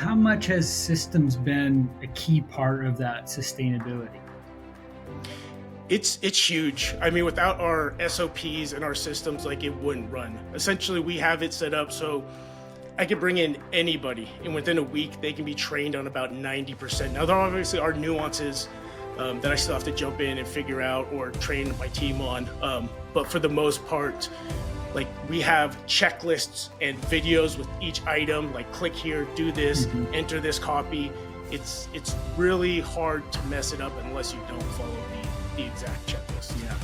how much has systems been a key part of that sustainability? It's huge. I mean, without our SOPs and our systems, like it wouldn't run. Essentially, we have it set up so I could bring in anybody, and within a week, they can be trained on about 90%. Now, there obviously are nuances that I still have to jump in and figure out or train my team on. But for the most part, like we have checklists and videos with each item, like click here, do this, Mhm. enter this copy. It's really hard to mess it up unless you don't follow the exact checklist. Yeah.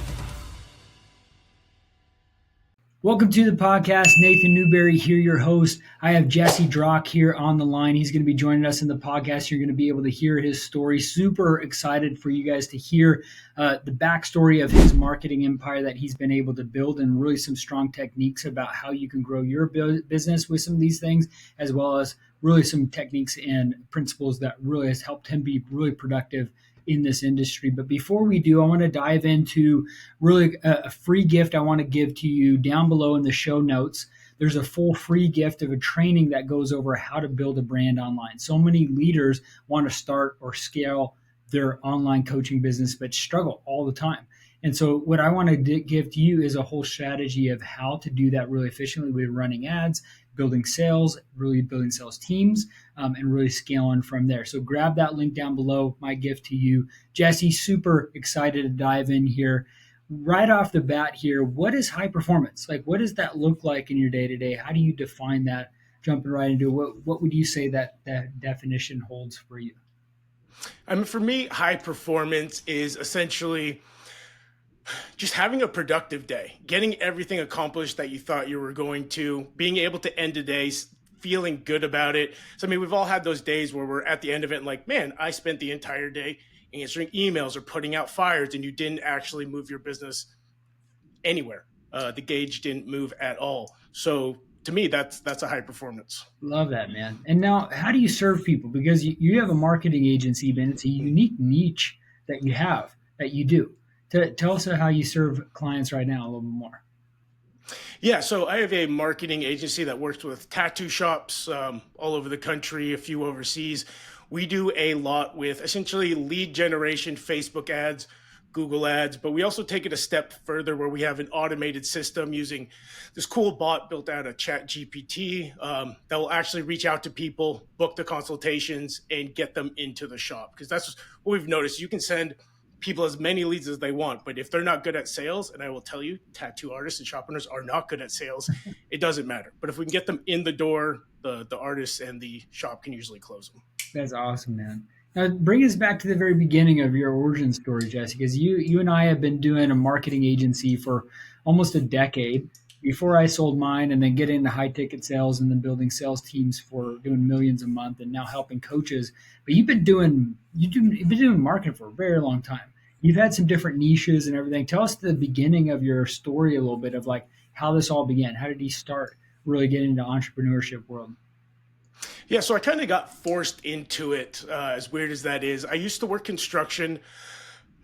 Welcome to the podcast. Nathan Newberry here, your host. I have Jesse Drach here on the line. He's going to be joining us in the podcast. You're going to be able to hear his story. Super excited for you guys to hear the backstory of his marketing empire that he's been able to build, and really some strong techniques about how you can grow your business with some of these things, as well as really some techniques and principles that really has helped him be really productive in this industry. But before we do, I want to dive into really a free gift I want to give to you down below in the show notes. There's a full free gift of a training that goes over how to build a brand online. So many leaders want to start or scale their online coaching business, but struggle all the time. And so what I want to give to you is a whole strategy of how to do that really efficiently with running ads, building sales, really building sales teams, and really scaling from there. So grab that link down below, my gift to you. Jesse, super excited to dive in here. Right off the bat here, what is high performance? Like, what does that look like in your day-to-day? How do you define that? Jumping right into what would you say that definition holds for you? I mean, for me, high performance is essentially just having a productive day, getting everything accomplished that you thought you were going to, being able to end a day feeling good about it. So, I mean, we've all had those days where we're at the end of it and like, man, I spent the entire day answering emails or putting out fires and you didn't actually move your business anywhere. The gauge didn't move at all. So to me, that's a high performance. Love that, man. And now, how do you serve people? Because you have a marketing agency, but it's a unique niche that you have, that you do. Tell us how you serve clients right now a little bit more. Yeah, so I have a marketing agency that works with tattoo shops all over the country, a few overseas. We do a lot with essentially lead generation, Facebook ads, Google ads, but we also take it a step further where we have an automated system using this cool bot built out of Chat GPT that will actually reach out to people, book the consultations, and get them into the shop. Because that's what we've noticed. You can send people as many leads as they want, but if they're not good at sales, and I will tell you, tattoo artists and shop owners are not good at sales, it doesn't matter. But if we can get them in the door, the artists and the shop can usually close them. That's awesome, man. Now, bring us back to the very beginning of your origin story, Jesse, because you and I have been doing a marketing agency for almost a decade before I sold mine, and then getting into high ticket sales and then building sales teams for doing millions a month and now helping coaches. But you've been doing marketing for a very long time. You've had some different niches and everything. Tell us the beginning of your story a little bit of like how this all began. How did you start really getting into entrepreneurship world? Yeah, so I kind of got forced into it, as weird as that is. I used to work construction.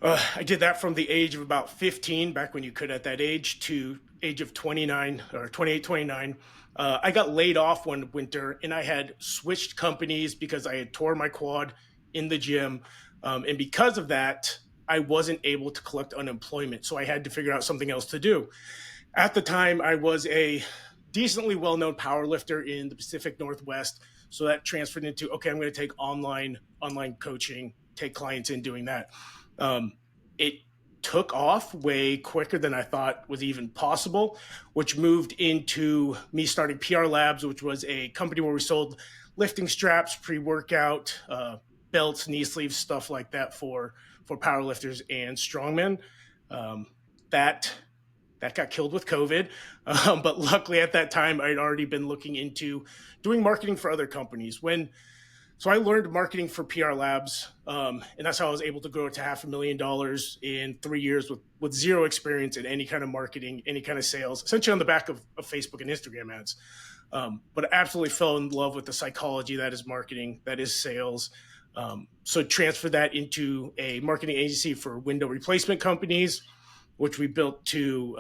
I did that from the age of about 15, back when you could at that age, to age of 29 or 28, 29. I got laid off one winter and I had switched companies because I had tore my quad in the gym. And because of that, I wasn't able to collect unemployment. So I had to figure out something else to do. At the time, I was a decently well-known power lifter in the Pacific Northwest. So that transferred into, okay, I'm going to take online coaching, take clients in doing that. It took off way quicker than I thought was even possible, which moved into me starting PR Labs, which was a company where we sold lifting straps, pre-workout, belts, knee sleeves, stuff like that for powerlifters and strongmen. That got killed with COVID. But luckily at that time, I'd already been looking into doing marketing for other companies. So I learned marketing for PR Labs, and that's how I was able to grow it to $500,000 in 3 years with zero experience in any kind of marketing, any kind of sales, essentially on the back of Facebook and Instagram ads. But I absolutely fell in love with the psychology that is marketing, that is sales. So transferred that into a marketing agency for window replacement companies, which we built to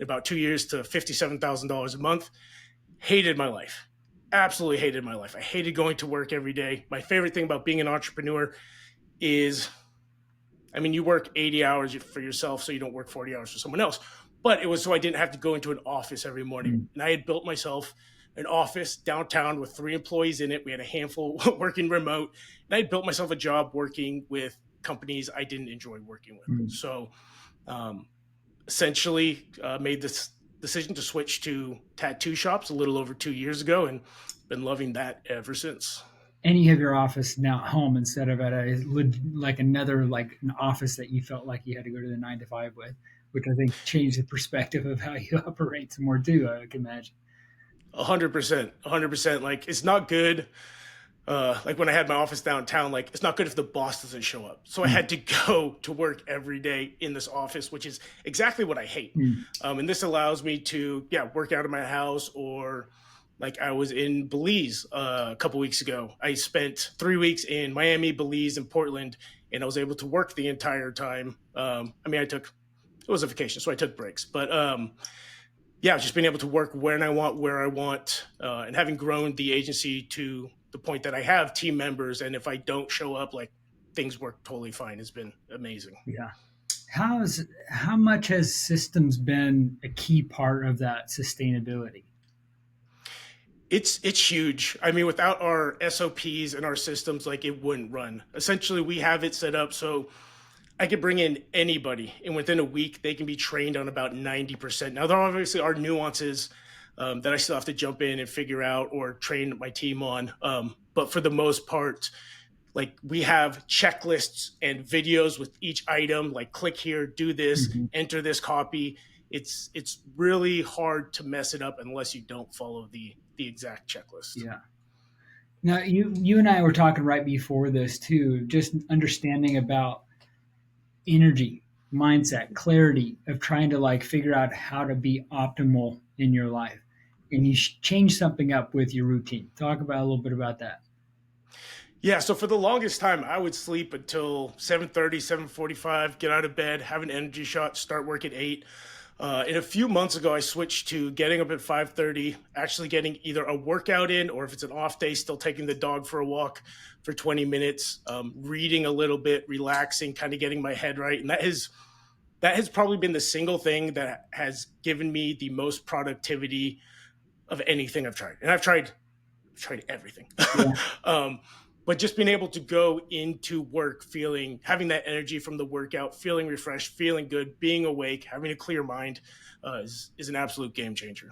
about 2 years to $57,000 a month. Hated my life. absolutely hated my life. I hated going to work every day. My favorite thing about being an entrepreneur is, I mean, you work 80 hours for yourself, so you don't work 40 hours for someone else. But it was so I didn't have to go into an office every morning. Mm, And I had built myself an office downtown with 3 employees in it. We had a handful working remote. And I had built myself a job working with companies I didn't enjoy working with. mm. So um, essentially made this decision to switch to tattoo shops a little over 2 years ago, and been loving that ever since. And you have your office now at home instead of at a like another like an office that you felt like you had to go to the 9 to 5 with, which I think changed the perspective of how you operate some more too. I can imagine. 100%, 100%. Like, it's not good. Like when I had my office downtown, like it's not good if the boss doesn't show up. So I Mm, had to go to work every day in this office, which is exactly what I hate. mm, And this allows me to, yeah, work out of my house. Or like I was in Belize a couple weeks ago. I spent 3 weeks in Miami, Belize, and Portland, and I was able to work the entire time. I mean, it was a vacation, so I took breaks, but yeah, just being able to work when I want, where I want, and having grown the agency to the point that I have team members, and if I don't show up, like things work totally fine, has been amazing. yeah. How much has systems been a key part of that sustainability? It's huge. I mean, without our SOPs and our systems, like it wouldn't run. Essentially, we have it set up so I could bring in anybody, and within a week, they can be trained on about 90%. Now, there obviously are nuances that I still have to jump in and figure out or train my team on. But for the most part, like we have checklists and videos with each item, like click here, do this, Mhm. enter this copy. It's really hard to mess it up unless you don't follow the exact checklist. Yeah. Now you and I were talking right before this too, just understanding about energy, mindset, clarity of trying to like figure out how to be optimal in your life. And you change something up with your routine. Talk about a little bit about that. Yeah, so for the longest time, I would sleep until 7:30, 7:45, get out of bed, have an energy shot, start work at 8. And a few months ago, I switched to getting up at 5:30, actually getting either a workout in, or if it's an off day, still taking the dog for a walk for 20 minutes, reading a little bit, relaxing, kind of getting my head right. And that has probably been the single thing that has given me the most productivity of anything I've tried. And I've tried everything. Yeah. um, but just being able to go into work feeling, having that energy from the workout, feeling refreshed, feeling good, being awake, having a clear mind, is an absolute game changer.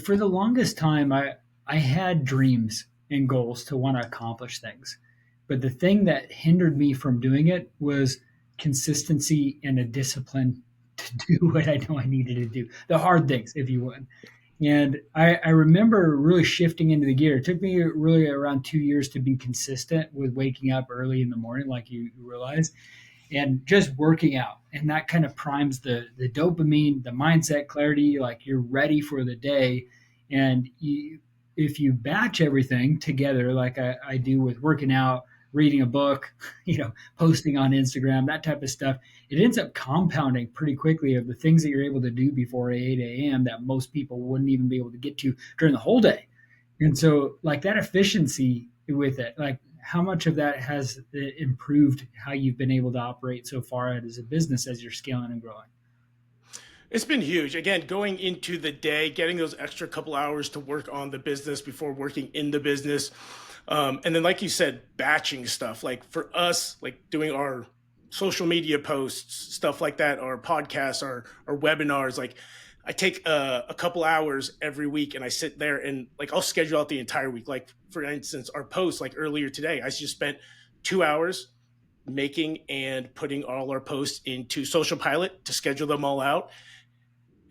For the longest time, I had dreams and goals to want to accomplish things. But the thing that hindered me from doing it was consistency and a discipline to do what I know I needed to do. The hard things, if you would. And I remember really shifting into the gear. It took me really around 2 years to be consistent with waking up early in the morning, like you realize, and just working out. And that kind of primes the dopamine, the mindset clarity, like you're ready for the day. And if you batch everything together, like I do with working out, reading a book, posting on Instagram, that type of stuff, it ends up compounding pretty quickly of the things that you're able to do before 8 a.m. that most people wouldn't even be able to get to during the whole day. And so, like that efficiency with it, like how much of that has improved how you've been able to operate so far as a business as you're scaling and growing? It's been huge. Again, going into the day, getting those extra couple hours to work on the business before working in the business. And then, like you said, batching stuff. Like for us, like doing our social media posts, stuff like that, our podcasts, our webinars. Like I take a couple hours every week and I sit there and like I'll schedule out the entire week. Like for instance, our posts, like earlier today, I just spent 2 hours making and putting all our posts into Social Pilot to schedule them all out.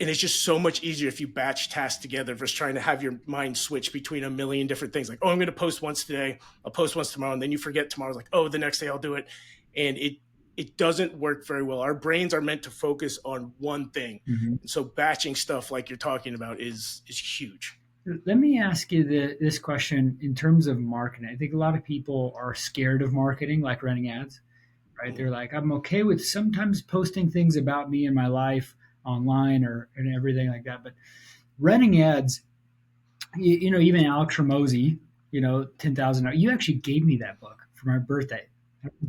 And it's just so much easier if you batch tasks together versus trying to have your mind switch between a million different things. Like, oh, I'm going to post once today, I'll post once tomorrow, and then you forget tomorrow. Like, oh, the next day I'll do it, and it doesn't work very well. Our brains are meant to focus on one thing, Mm-hmm. and so batching stuff like you're talking about is huge. Let me ask you this question in terms of marketing. I think a lot of people are scared of marketing, like running ads, right? Mm. They're like, I'm okay with sometimes posting things about me and my life online or and everything like that. But running ads, even Alex Ramosi, 10,000. You actually gave me that book for my birthday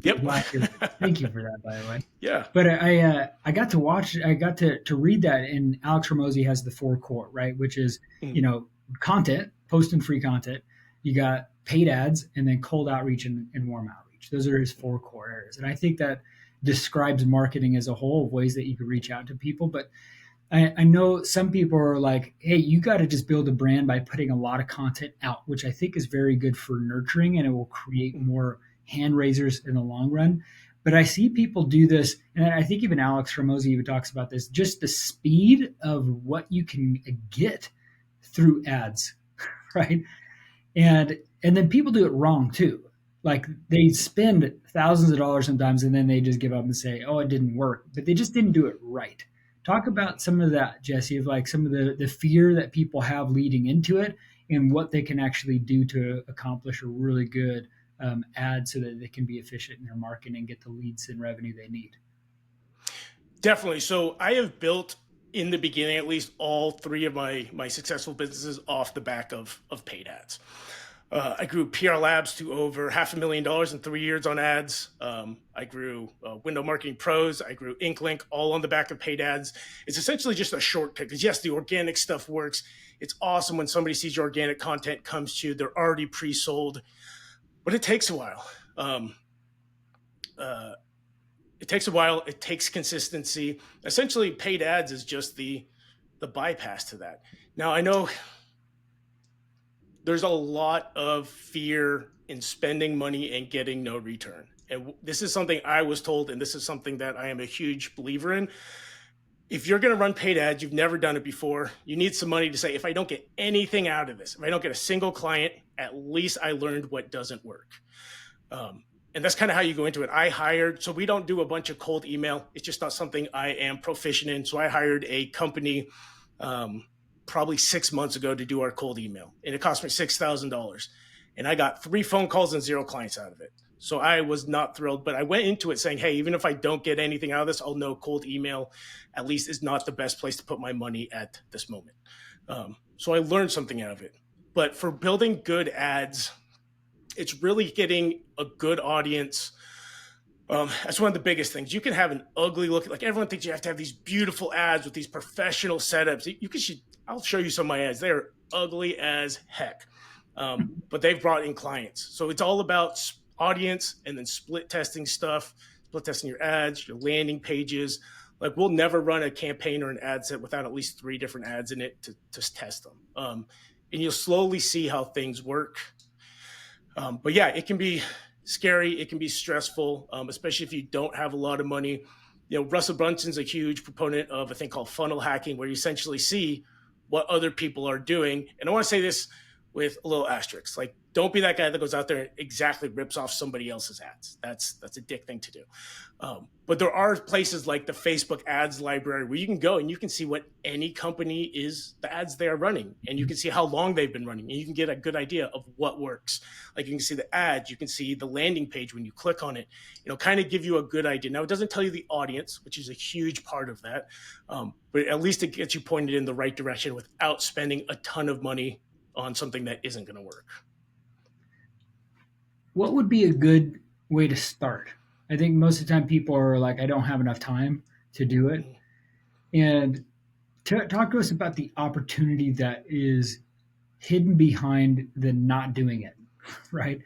Yep. last year. Thank you for that, by the way. Yeah. But I got to watch, I got to read that, and Alex Ramosi has the four core, right? Which is, Mm. you know, content, post and free content. You got paid ads, and then cold outreach and warm outreach. Those are his four core areas. And I think that describes marketing as a whole of ways that you could reach out to people. But I know some people are like, hey, you got to just build a brand by putting a lot of content out, which I think is very good for nurturing and it will create Mm. more hand raisers in the long run. But I see people do this, and I think even Alex Ramosi even talks about this, just the speed of what you can get through ads, right? And then people do it wrong too. Like they spend thousands of dollars sometimes and then they just give up and say, oh, it didn't work, but they just didn't do it right. Talk about some of that, Jesse, of like some of the fear that people have leading into it and what they can actually do to accomplish a really good ad so that they can be efficient in their marketing and get the leads and revenue they need. Definitely. So I have built in the beginning, at least all three of my successful businesses off the back of paid ads. I grew PR Labs to over $500,000 in 3 years on ads. I grew Window Marketing Pros. I grew InkLink all on the back of paid ads. It's essentially just a shortcut because yes, the organic stuff works. It's awesome when somebody sees your organic content comes to you. They're already pre-sold, but it takes a while. Uh, it takes a while. It takes consistency. Essentially, paid ads is just the bypass to that. Now, I know there's a lot of fear in spending money and getting no return. And this is something I was told, and this is something that I am a huge believer in. If you're going to run paid ads, you've never done it before, you need some money to say, if I don't get anything out of this, if I don't get a single client, at least I learned what doesn't work. And that's kind of how you go into it. I hired, so we don't do a bunch of cold email. It's just not something I am proficient in. So I hired a company probably 6 months ago to do our cold email, and it cost me $6,000. And I got 3 phone calls and 0 clients out of it. So I was not thrilled, but I went into it saying, hey, even if I don't get anything out of this, I'll know cold email at least is not the best place to put my money at this moment. So I learned something out of it. But for building good ads, it's really getting a good audience. That's one of the biggest things. You can have an ugly look, like everyone thinks you have to have these beautiful ads with these professional setups. I'll show you some of my ads. They're ugly as heck, but they've brought in clients. So it's all about audience and then split testing stuff, split testing your ads, your landing pages. Like we'll never run a campaign or an ad set without at least 3 different ads in it to test them. And you'll slowly see how things work. But yeah, it can be scary. It can be stressful, especially if you don't have a lot of money. Russell Brunson's a huge proponent of a thing called funnel hacking, where you essentially see what other people are doing. And I want to say this with a little asterisk. Like, don't be that guy that goes out there and exactly rips off somebody else's ads. That's a dick thing to do. But there are places like the Facebook ads library where you can go and you can see what any company is, the ads they are running, and you can see how long they've been running, and you can get a good idea of what works. Like you can see the ads, you can see the landing page when you click on it. It'll kind of give you a good idea. Now, it doesn't tell you the audience, which is a huge part of that, but at least it gets you pointed in the right direction without spending a ton of money on something that isn't going to work. What would be a good way to start? I think most of the time people are like, I don't have enough time to do it. And talk to us about the opportunity that is hidden behind the not doing it, right?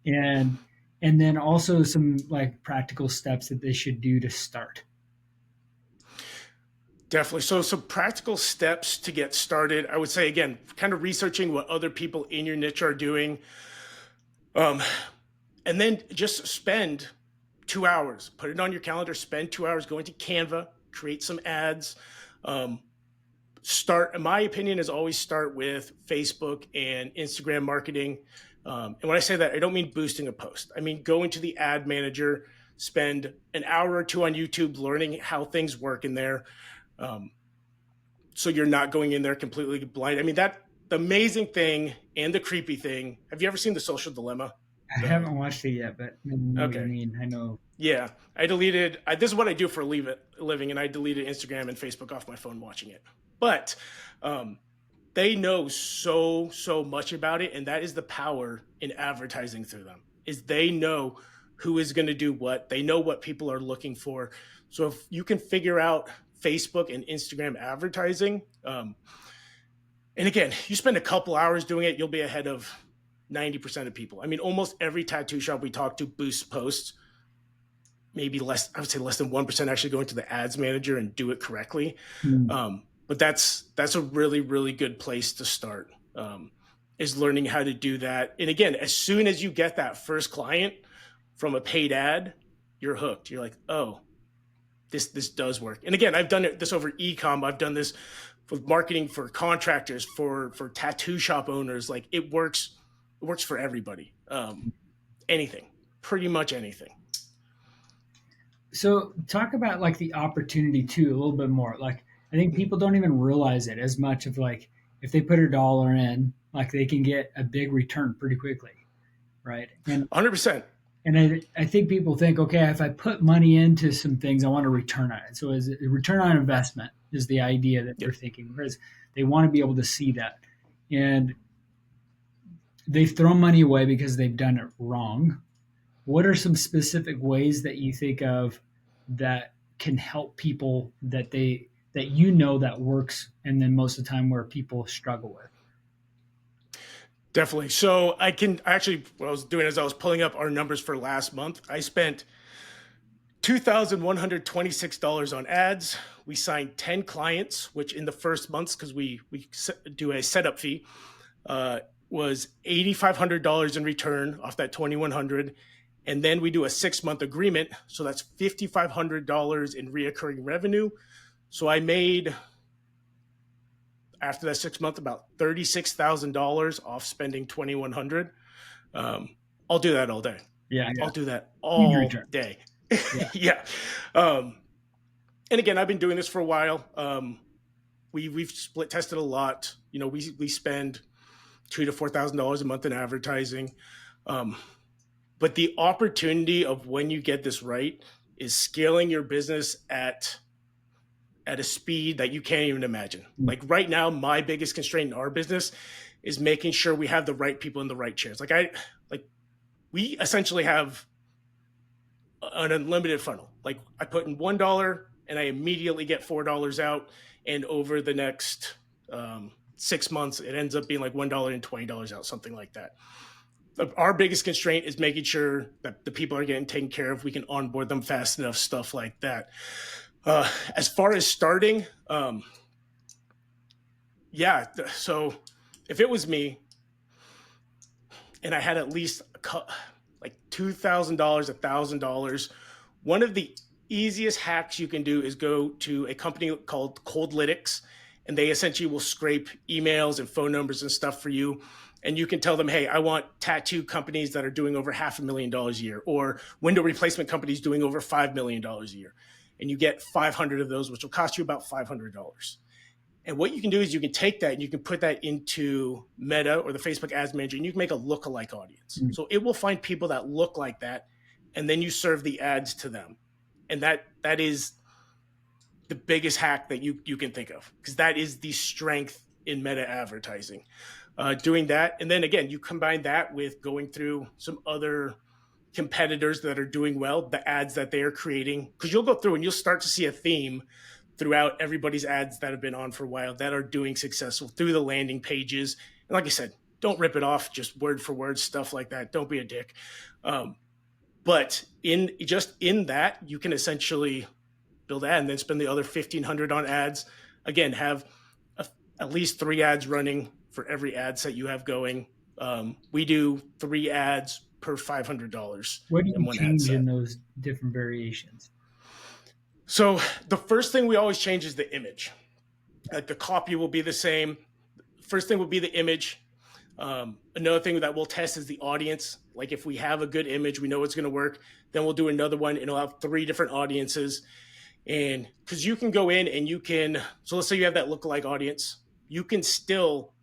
And and then also some like practical steps that they should do to start. Definitely. So some practical steps to get started. I would say, again, kind of researching what other people in your niche are doing. And then just spend 2 hours, put it on your calendar, spend 2 hours going to Canva, create some ads. Start, in my opinion, is always start with Facebook and Instagram marketing. And when I say that, I don't mean boosting a post. I mean, go into the ad manager, spend an hour or 2 on YouTube learning how things work in there. So you're not going in there completely blind. I mean, the amazing thing and the creepy thing. Have you ever seen The Social Dilemma? I haven't watched it yet, but I know what you Okay. mean. I know. Yeah, this is what I do for a living, and I deleted Instagram and Facebook off my phone watching it. But they know so much about it, and that is the power in advertising through them. Is they know who is going to do what. They know what people are looking for. So if you can figure out Facebook and Instagram advertising, and again, you spend a couple hours doing it, you'll be ahead of 90% of people. I mean, almost every tattoo shop we talk to boosts posts. Maybe less, I would say less than 1% actually go into the ads manager and do it correctly. But that's a really, really good place to start, is learning how to do that. And again, as soon as you get that first client from a paid ad, you're hooked. You're like, oh, this does work. And again, I've done this over e-com. I've done this for marketing for contractors, for tattoo shop owners. Like it works for everybody. Anything, pretty much anything. So talk about like the opportunity too a little bit more. Like I think people don't even realize it as much of like if they put $1 in, like they can get a big return pretty quickly, right? 100%. And I think people think, okay, if I put money into some things, I want a return on it. So is it return on investment is the idea that they're thinking, because they want to be able to see that. And they've thrown money away because they've done it wrong. What are some specific ways that you think of that can help people that that works, and then most of the time where people struggle with? Definitely. So I can actually, what I was doing is I was pulling up our numbers for last month. I spent $2,126 on ads. We signed 10 clients, which in the first months, because we do a setup fee, was $8,500 in return off that $2,100. And then we do a 6-month agreement. So that's $5,500 in reoccurring revenue. So I made, after that 6 month, about $36,000 off spending $2,100. I'll do that all day. Yeah. I'll do that all day. Yeah. And again, I've been doing this for a while. We've split tested a lot. You know, we spend $2,000 to $4,000 a month in advertising. But the opportunity of when you get this right is scaling your business at a speed that you can't even imagine. Like right now, my biggest constraint in our business is making sure we have the right people in the right chairs. We essentially have an unlimited funnel. Like I put in $1 and I immediately get $4 out. And over the next 6 months, it ends up being like $1 and $20 out, something like that. Our biggest constraint is making sure that the people are getting taken care of. We can onboard them fast enough, stuff like that. As far as starting, so if it was me and I had at least like $2,000, $1,000, one of the easiest hacks you can do is go to a company called Coldlytics, and they essentially will scrape emails and phone numbers and stuff for you. And you can tell them, hey, I want tattoo companies that are doing over $500,000 a year, or window replacement companies doing over $5 million a year. And you get 500 of those, which will cost you about $500. And what you can do is you can take that and you can put that into Meta or the Facebook Ads Manager, and you can make a lookalike audience. So it will find people that look like that, and then you serve the ads to them. And that is the biggest hack that you can think of, because that is the strength in Meta advertising. Doing that. And then again, you combine that with going through some other competitors that are doing well, the ads that they are creating, because you'll go through and you'll start to see a theme throughout everybody's ads that have been on for a while that are doing successful through the landing pages. And like I said, don't rip it off, just word for word, stuff like that. Don't be a dick. But in that, you can essentially build ad and then spend the other $1,500 on ads. Again, have at least 3 ads running for every ad set you have going. We do 3 ads per $500. What do you change in those different variations? So the first thing we always change is the image. Like the copy will be the same. First thing will be the image. Another thing that we'll test is the audience. Like if we have a good image, we know it's going to work. Then we'll do another one and it'll have 3 different audiences. And because you can go in and you can, so let's say you have that lookalike audience, you can still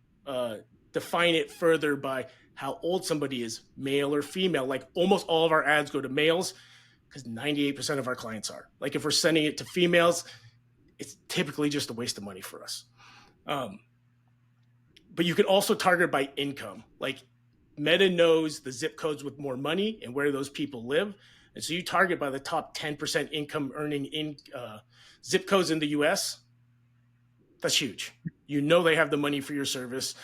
define it further by how old somebody is, male or female. Like almost all of our ads go to males because 98% of our clients are. Like if we're sending it to females, it's typically just a waste of money for us. but you can also target by income. Like Meta knows the zip codes with more money and where those people live. And so you target by the top 10% income earning in zip codes in the US. That's huge. You know they have the money for your service.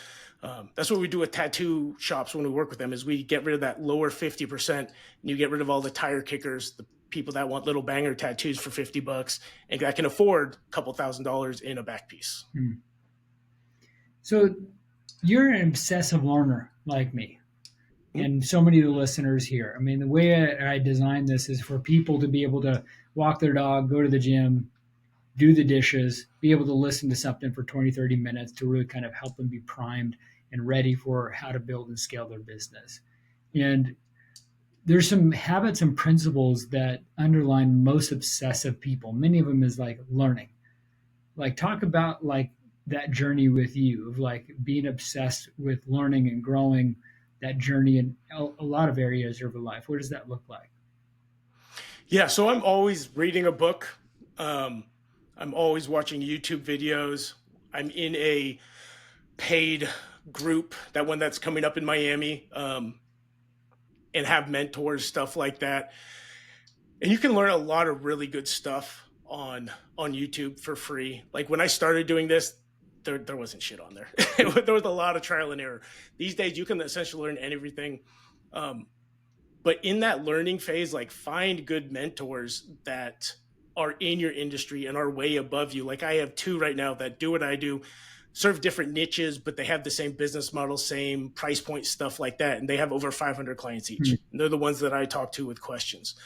That's what we do with tattoo shops when we work with them, is we get rid of that lower 50% and you get rid of all the tire kickers, the people that want little banger tattoos for $50 and that can afford a couple $1,000s in a back piece. So you're an obsessive learner like me and so many of the listeners here. I mean, the way I designed this is for people to be able to walk their dog, go to the gym, do the dishes, be able to listen to something for 20, 30 minutes to really kind of help them be primed and ready for how to build and scale their business. And there's some habits and principles that underline most obsessive people. Many of them is like learning. Like talk about like that journey with you of like being obsessed with learning and growing, that journey in a lot of areas of your life. What does that look like? Yeah, so I'm always reading a book. I'm always watching YouTube videos. I'm in a paid group, that one that's coming up in Miami, and have mentors, stuff like that. And you can learn a lot of really good stuff on YouTube for free. Like when I started doing this, there wasn't shit on there. There was a lot of trial and error. These days, you can essentially learn everything. But in that learning phase, like find good mentors that are in your industry and are way above you. Like I have two right now that do what I do, serve different niches, but they have the same business model, same price point, stuff like that. And they have over 500 clients each. And they're the ones that I talk to with questions.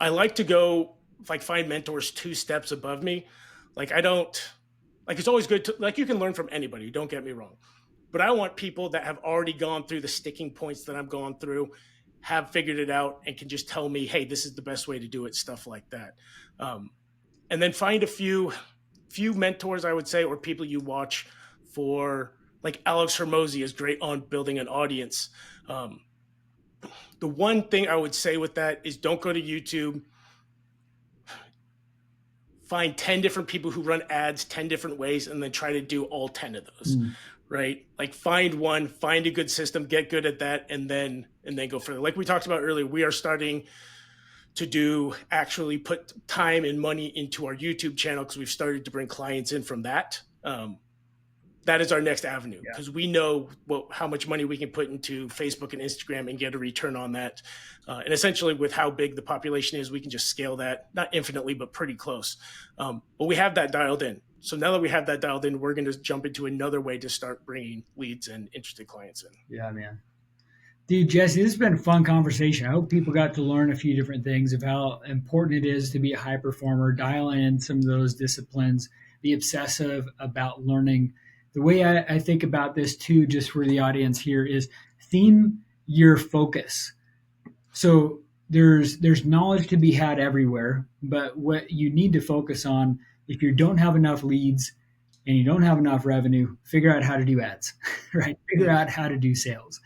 I like to go like find mentors 2 steps above me. Like I don't, like it's always good to, like you can learn from anybody, don't get me wrong. But I want people that have already gone through the sticking points that I'm going through, have figured it out and can just tell me, hey, this is the best way to do it, stuff like that. And then find a few mentors, I would say, or people you watch for, like Alex Hormozy is great on building an audience. The one thing I would say with that is don't go to YouTube. Find 10 different people who run ads 10 different ways and then try to do all 10 of those, right? Like find one, find a good system, get good at that, and then go further. Like we talked about earlier, we are starting to actually put time and money into our YouTube channel because we've started to bring clients in from that. That is our next avenue because we know how much money we can put into Facebook and Instagram and get a return on that. And essentially with how big the population is, we can just scale that, not infinitely, but pretty close. But we have that dialed in. So now that we have that dialed in, we're going to jump into another way to start bringing leads and interested clients in. Yeah, man. Dude, Jesse, this has been a fun conversation. I hope people got to learn a few different things of how important it is to be a high performer, dial in some of those disciplines, be obsessive about learning. The way I think about this too, just for the audience here, is theme your focus. So there's knowledge to be had everywhere, but what you need to focus on, if you don't have enough leads and you don't have enough revenue, figure out how to do ads, right? Figure out how to do sales.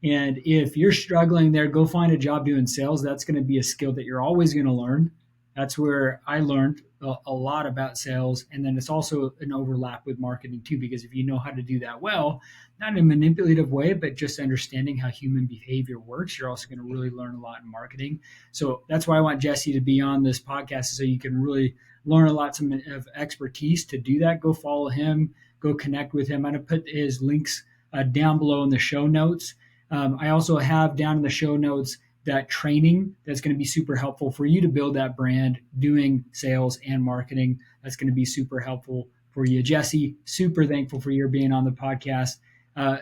And if you're struggling there, go find a job doing sales. That's going to be a skill that you're always going to learn. That's where I learned a lot about sales. And then it's also an overlap with marketing too, because if you know how to do that well, not in a manipulative way, but just understanding how human behavior works, you're also going to really learn a lot in marketing. So that's why I want Jesse to be on this podcast, so you can really learn a lot of expertise to do that. Go follow him, go connect with him. I'm going to put his links down below in the show notes. I also have down in the show notes that training that's going to be super helpful for you to build that brand, doing sales and marketing. That's going to be super helpful for you. Jesse, super thankful for your being on the podcast. I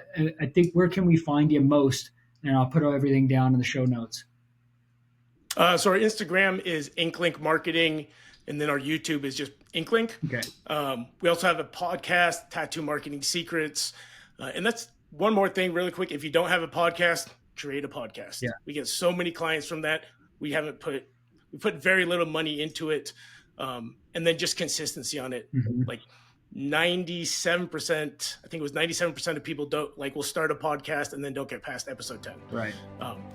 think, where can we find you most? And I'll put everything down in the show notes. So our Instagram is Inklink Marketing, and then our YouTube is just Inklink. Okay. We also have a podcast, Tattoo Marketing Secrets. And that's one more thing really quick. If you don't have a podcast, create a podcast. Yeah. We get so many clients from that. We put very little money into it. And then just consistency on it. Like 97%, I think it was 97% of people will start a podcast and then don't get past episode 10. Right.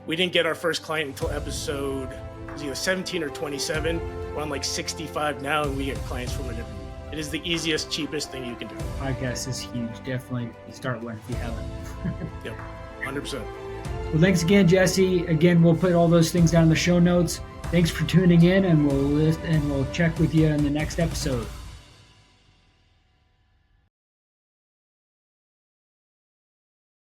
We didn't get our first client until episode, it was either 17 or 27. We're on like 65 now, and we get clients from it every week. It is the easiest, cheapest thing you can do. Podcast is huge. Definitely start one if you haven't. Yep, 100%. Well, thanks again, Jesse. Again, we'll put all those things down in the show notes. Thanks for tuning in, and we'll check with you in the next episode.